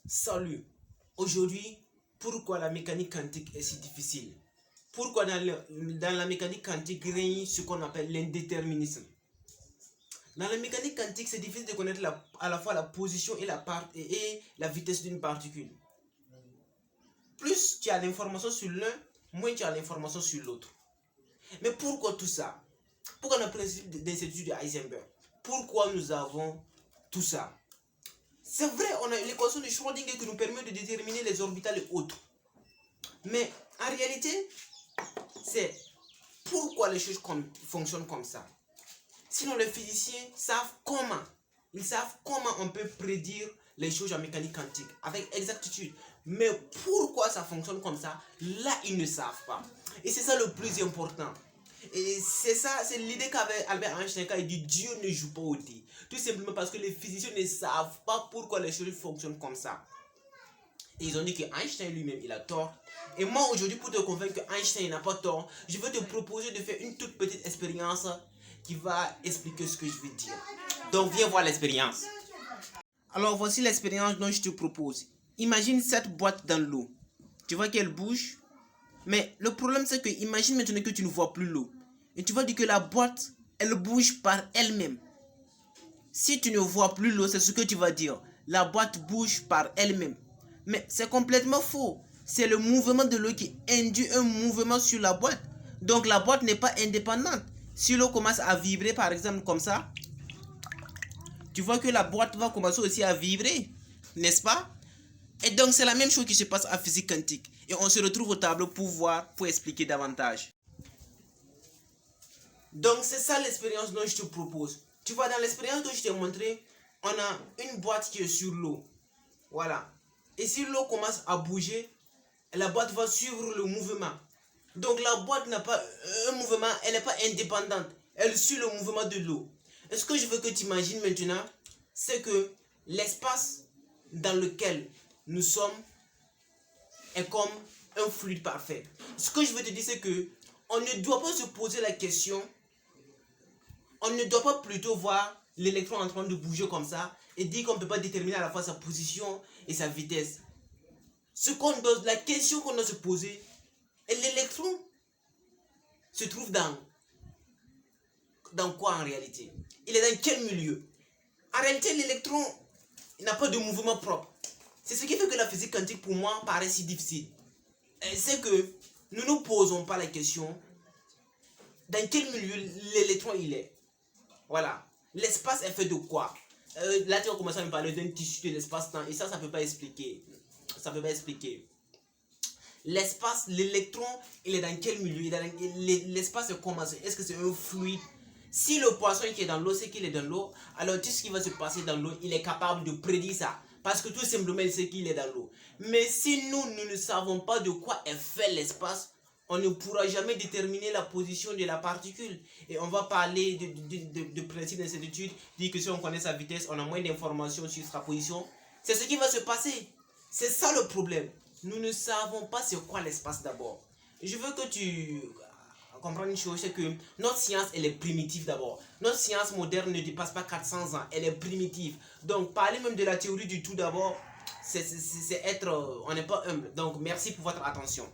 Salut. Aujourd'hui, pourquoi la mécanique quantique est si difficile? Pourquoi dans la mécanique quantique règne ce qu'on appelle l'indéterminisme? Dans la mécanique quantique, c'est difficile de connaître à la fois la position et la vitesse d'une particule. Plus tu as l'information sur l'un, moins tu as l'information sur l'autre. Mais pourquoi tout ça? Pourquoi le principe d'incertitude de Heisenberg? Pourquoi nous avons tout ça? C'est vrai, on a l'équation de Schrödinger qui nous permet de déterminer les orbitales et autres. Mais en réalité, c'est pourquoi les choses fonctionnent comme ça. Sinon, les physiciens savent comment. Ils savent comment on peut prédire les choses en mécanique quantique avec exactitude. Mais pourquoi ça fonctionne comme ça, là, ils ne savent pas. Et c'est ça le plus important. Et c'est l'idée qu'avait Albert Einstein quand il dit Dieu ne joue pas au dé. Tout simplement parce que les physiciens ne savent pas pourquoi les choses fonctionnent comme ça. Et ils ont dit que Einstein lui-même, il a tort. Et moi, aujourd'hui, pour te convaincre que Einstein n'a pas tort, je vais te proposer de faire une toute petite expérience qui va expliquer ce que je veux dire. Donc, viens voir l'expérience. Alors, voici l'expérience dont je te propose. Imagine cette boîte dans l'eau. Tu vois qu'elle bouge. Mais le problème, c'est que imagine maintenant que tu ne vois plus l'eau. Et tu vas dire que la boîte, elle bouge par elle-même. Si tu ne vois plus l'eau, c'est ce que tu vas dire. La boîte bouge par elle-même. Mais c'est complètement faux. C'est le mouvement de l'eau qui induit un mouvement sur la boîte. Donc la boîte n'est pas indépendante. Si l'eau commence à vibrer, par exemple, comme ça, tu vois que la boîte va commencer aussi à vibrer. N'est-ce pas? Et donc c'est la même chose qui se passe en physique quantique. Et on se retrouve au tableau pour expliquer davantage. Donc c'est ça l'expérience dont je te propose. Tu vois, dans l'expérience que je t'ai montré, on a une boîte qui est sur l'eau. Voilà. Et si l'eau commence à bouger, la boîte va suivre le mouvement. Donc la boîte n'a pas un mouvement, elle n'est pas indépendante. Elle suit le mouvement de l'eau. Et ce que je veux que tu imagines maintenant, c'est que l'espace dans lequel nous sommes est comme un fluide parfait. Ce que je veux te dire, c'est que on ne doit pas se poser la question, on ne doit pas plutôt voir l'électron en train de bouger comme ça et dire qu'on ne peut pas déterminer à la fois sa position et sa vitesse. La question qu'on doit se poser, est l'électron se trouve dans quoi en réalité? Il est dans quel milieu? En réalité, l'électron n'a pas de mouvement propre. C'est ce qui fait que la physique quantique pour moi paraît si difficile. C'est que nous ne nous posons pas la question dans quel milieu l'électron il est. Voilà. L'espace est fait de quoi? Là tu vas commencer à me parler d'un tissu de l'espace-temps et ça ne peut pas expliquer. Ça ne peut pas expliquer. L'espace, l'électron, il est dans quel milieu? L'espace est comment? Est-ce que c'est un fluide? Si le poisson qui est dans l'eau, c'est qu'il est dans l'eau, alors tout ce qui va se passer dans l'eau, il est capable de prédire ça. Parce que tout simplement, il sait qu'il est dans l'eau. Mais si nous ne savons pas de quoi est fait l'espace, on ne pourra jamais déterminer la position de la particule. Et on va parler de principe d'incertitude, dire que si on connaît sa vitesse, on a moins d'informations sur sa position. C'est ce qui va se passer. C'est ça le problème. Nous ne savons pas c'est quoi l'espace d'abord. Je veux que tu comprennes une chose, c'est que notre science, elle est primitive d'abord. Notre science moderne ne dépasse pas 400 ans, elle est primitive. Donc parler même de la théorie du tout d'abord, c'est être, on n'est pas humble. Donc merci pour votre attention.